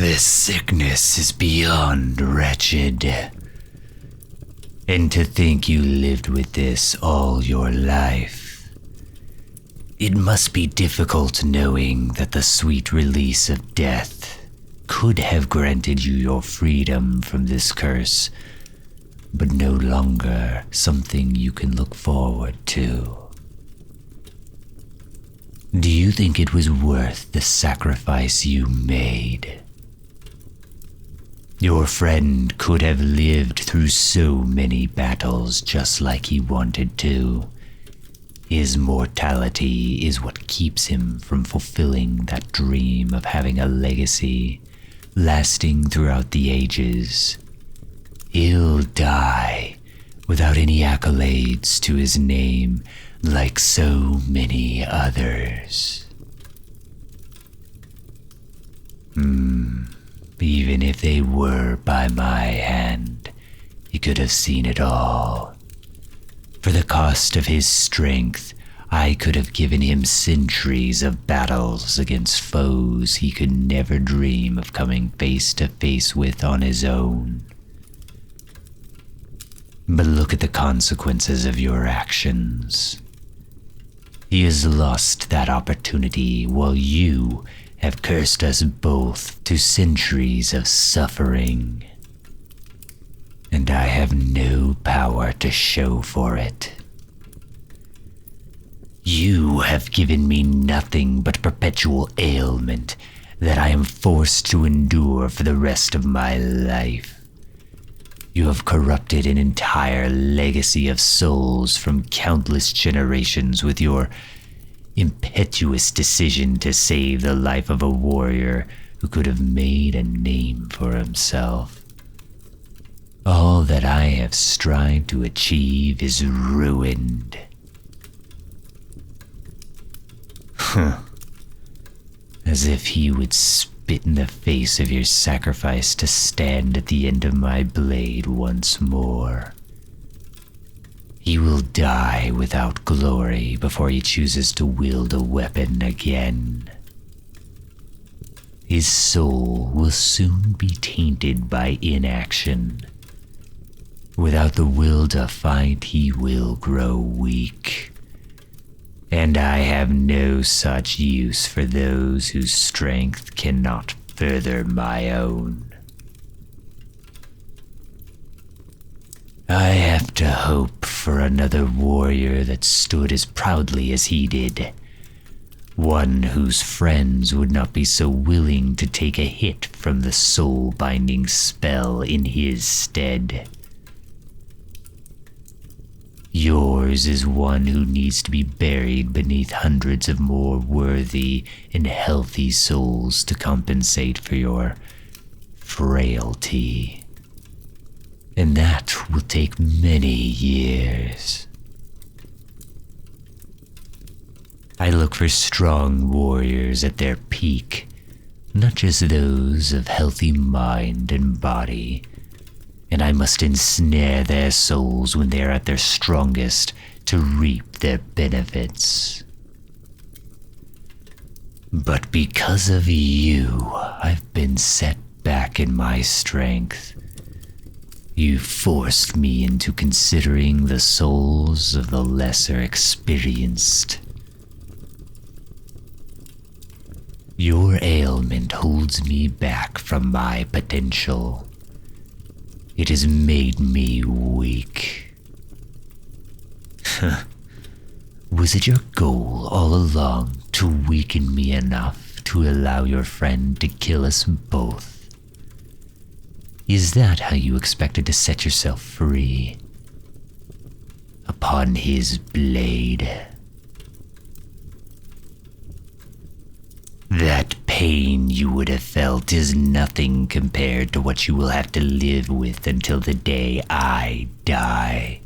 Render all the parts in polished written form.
This sickness is beyond wretched. And to think you lived with this all your life. It must be difficult knowing that the sweet release of death could have granted you your freedom from this curse, but no longer something you can look forward to. Do you think it was worth the sacrifice you made? Your friend could have lived through so many battles just like he wanted to. His mortality is what keeps him from fulfilling that dream of having a legacy lasting throughout the ages. He'll die without any accolades to his name like so many others. Even if they were by my hand, he could have seen it all. For the cost of his strength, I could have given him centuries of battles against foes he could never dream of coming face to face with on his own. But look at the consequences of your actions. He has lost that opportunity while you have cursed us both to centuries of suffering. And I have no power to show for it. You have given me nothing but perpetual ailment that I am forced to endure for the rest of my life. You have corrupted an entire legacy of souls from countless generations with your impetuous decision to save the life of a warrior who could have made a name for himself. All that I have strived to achieve is ruined. As if he would spit in the face of your sacrifice to stand at the end of my blade once more. He will die without glory before he chooses to wield a weapon again. His soul will soon be tainted by inaction. Without the will to fight, he will grow weak. And I have no such use for those whose strength cannot further my own. I have to hope for another warrior that stood as proudly as he did. One whose friends would not be so willing to take a hit from the soul-binding spell in his stead. Yours is one who needs to be buried beneath hundreds of more worthy and healthy souls to compensate for your frailty. And that will take many years. I look for strong warriors at their peak, not just those of healthy mind and body. And I must ensnare their souls when they are at their strongest to reap their benefits. But because of you, I've been set back in my strength. You forced me into considering the souls of the lesser experienced. Your ailment holds me back from my potential. It has made me weak. Was it your goal all along to weaken me enough to allow your friend to kill us both? Is that how you expected to set yourself free? Upon his blade. That pain you would have felt is nothing compared to what you will have to live with until the day I die.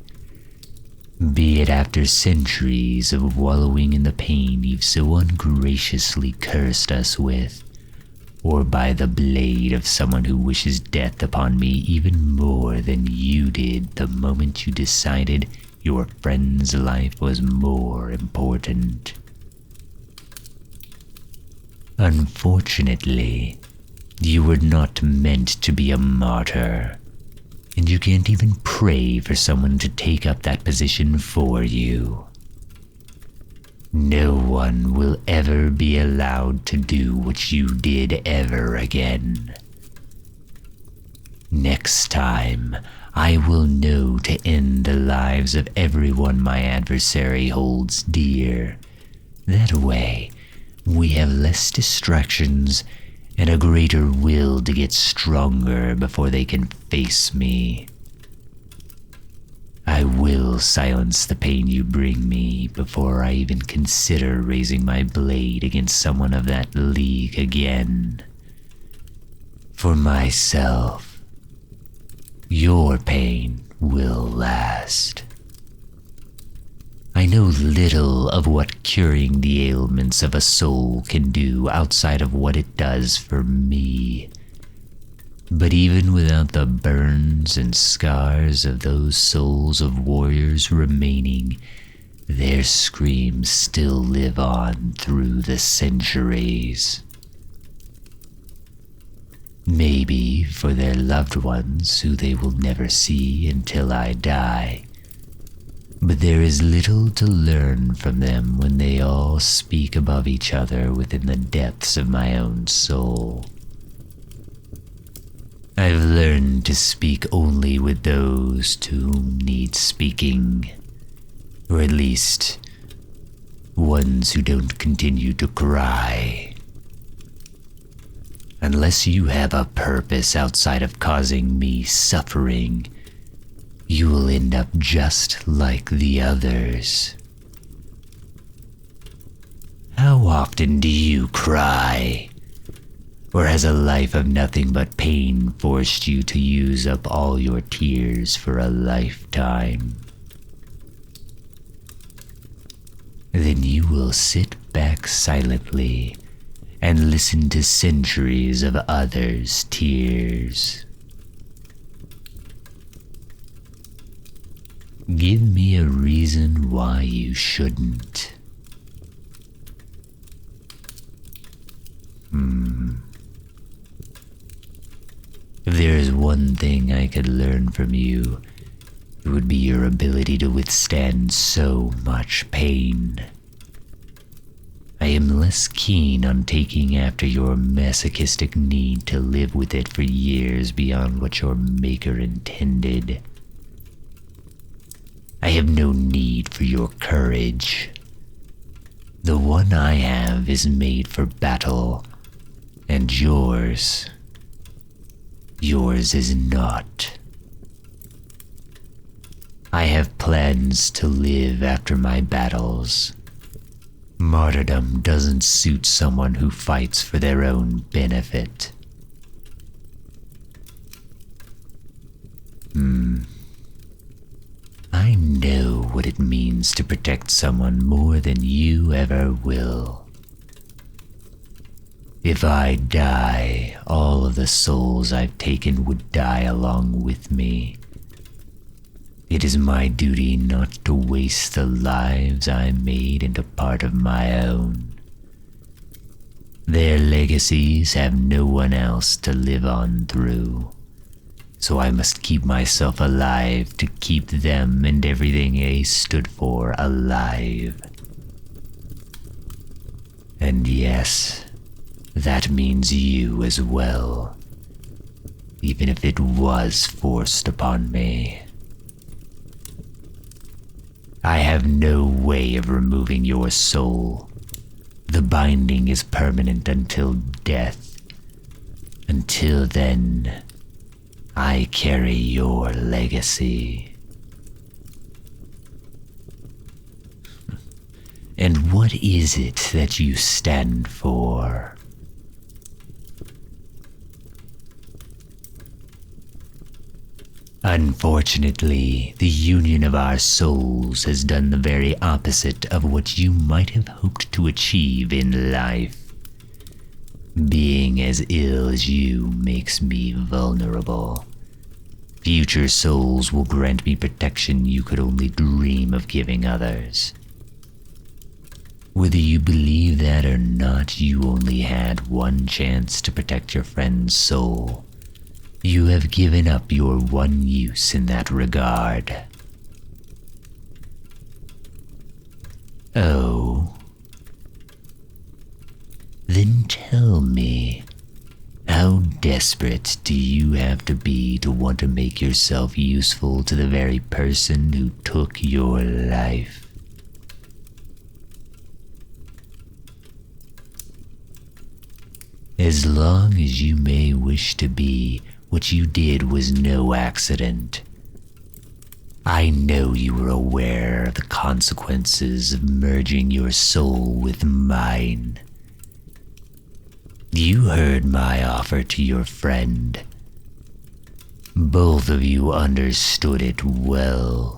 Be it after centuries of wallowing in the pain you've so ungraciously cursed us with, or by the blade of someone who wishes death upon me even more than you did the moment you decided your friend's life was more important. Unfortunately, You were not meant to be a martyr, and you can't even pray for someone to take up that position for you. No one will ever be allowed to do what you did ever again. Next time, I will know to end the lives of everyone my adversary holds dear. That way, we have less distractions and a greater will to get stronger before they can face me. I will silence the pain you bring me before I even consider raising my blade against someone of that league again. For myself, your pain will last. I know little of what curing the ailments of a soul can do outside of what it does for me. But even without the burns and scars of those souls of warriors remaining, their screams still live on through the centuries. Maybe for their loved ones who they will never see until I die. But there is little to learn from them when they all speak above each other within the depths of my own soul. I've learned to speak only with those to whom need speaking, or at least ones who don't continue to cry. Unless you have a purpose outside of causing me suffering, you will end up just like the others. How often do you cry? Or has a life of nothing but pain forced you to use up all your tears for a lifetime? Then you will sit back silently and listen to centuries of others' tears. Give me a reason why you shouldn't. If there is one thing I could learn from you, it would be your ability to withstand so much pain. I am less keen on taking after your masochistic need to live with it for years beyond what your maker intended. I have no need for your courage. The one I have is made for battle, and yours is not. I have plans to live after my battles. Martyrdom doesn't suit someone who fights for their own benefit. I know what it means to protect someone more than you ever will. If I die, all of the souls I've taken would die along with me. It is my duty not to waste the lives I made into part of my own. Their legacies have no one else to live on through, so I must keep myself alive to keep them and everything they stood for alive. And yes, that means you as well, even if it was forced upon me. I have no way of removing your soul. The binding is permanent until death. Until then, I carry your legacy. And what is it that you stand for? Unfortunately, the union of our souls has done the very opposite of what you might have hoped to achieve in life. Being as ill as you makes me vulnerable. Future souls will grant me protection you could only dream of giving others. Whether you believe that or not, you only had one chance to protect your friend's soul. You have given up your one use in that regard. Oh? Then tell me, how desperate do you have to be to want to make yourself useful to the very person who took your life? As long as you may wish to be, what you did was no accident. I know you were aware of the consequences of merging your soul with mine. You heard my offer to your friend. Both of you understood it well.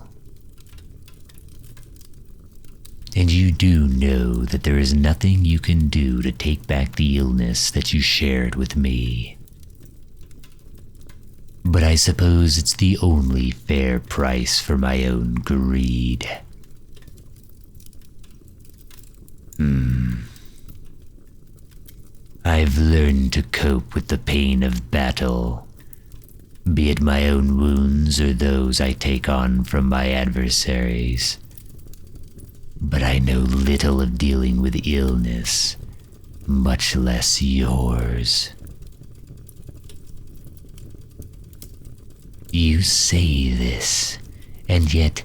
And you do know that there is nothing you can do to take back the illness that you shared with me. But I suppose it's the only fair price for my own greed. I've learned to cope with the pain of battle, be it my own wounds or those I take on from my adversaries. But I know little of dealing with illness, much less yours. You say this, and yet,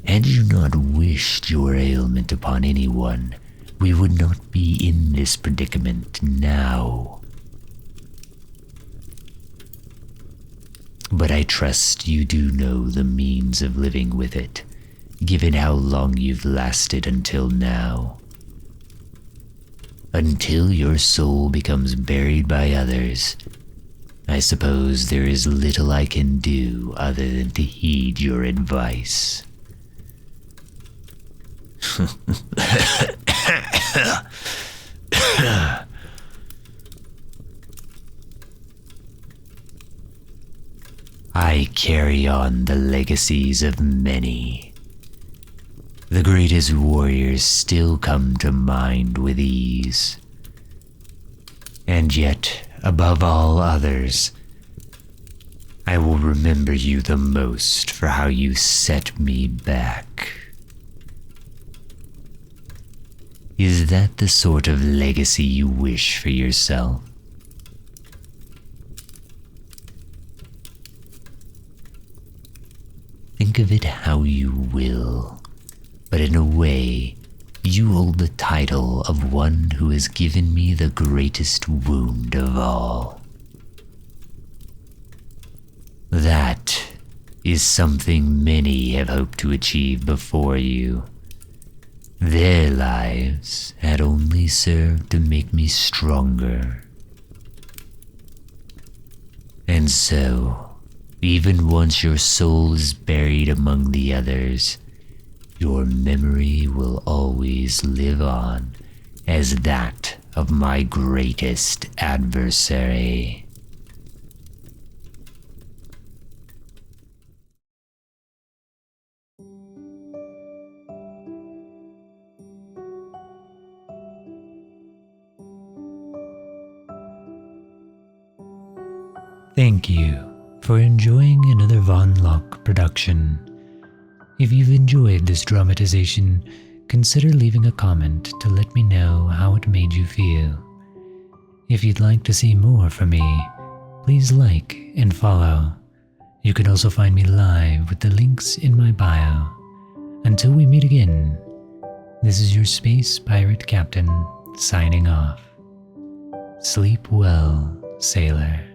had you not wished your ailment upon anyone, we would not be in this predicament now. But I trust you do know the means of living with it, given how long you've lasted until now. Until your soul becomes buried by others, I suppose there is little I can do other than to heed your advice. I carry on the legacies of many. The greatest warriors still come to mind with ease. And yet, above all others, I will remember you the most for how you set me back. Is that the sort of legacy you wish for yourself? Think of it how you will, but in a way, you hold the title of one who has given me the greatest wound of all. That is something many have hoped to achieve before you. Their lives had only served to make me stronger. And so, even once your soul is buried among the others, your memory will always live on as that of my greatest adversary. Thank you for enjoying another Von Locke production. If you've enjoyed this dramatization, consider leaving a comment to let me know how it made you feel. If you'd like to see more from me, please like and follow. You can also find me live with the links in my bio. Until we meet again, this is your Space Pirate Captain signing off. Sleep well, sailor.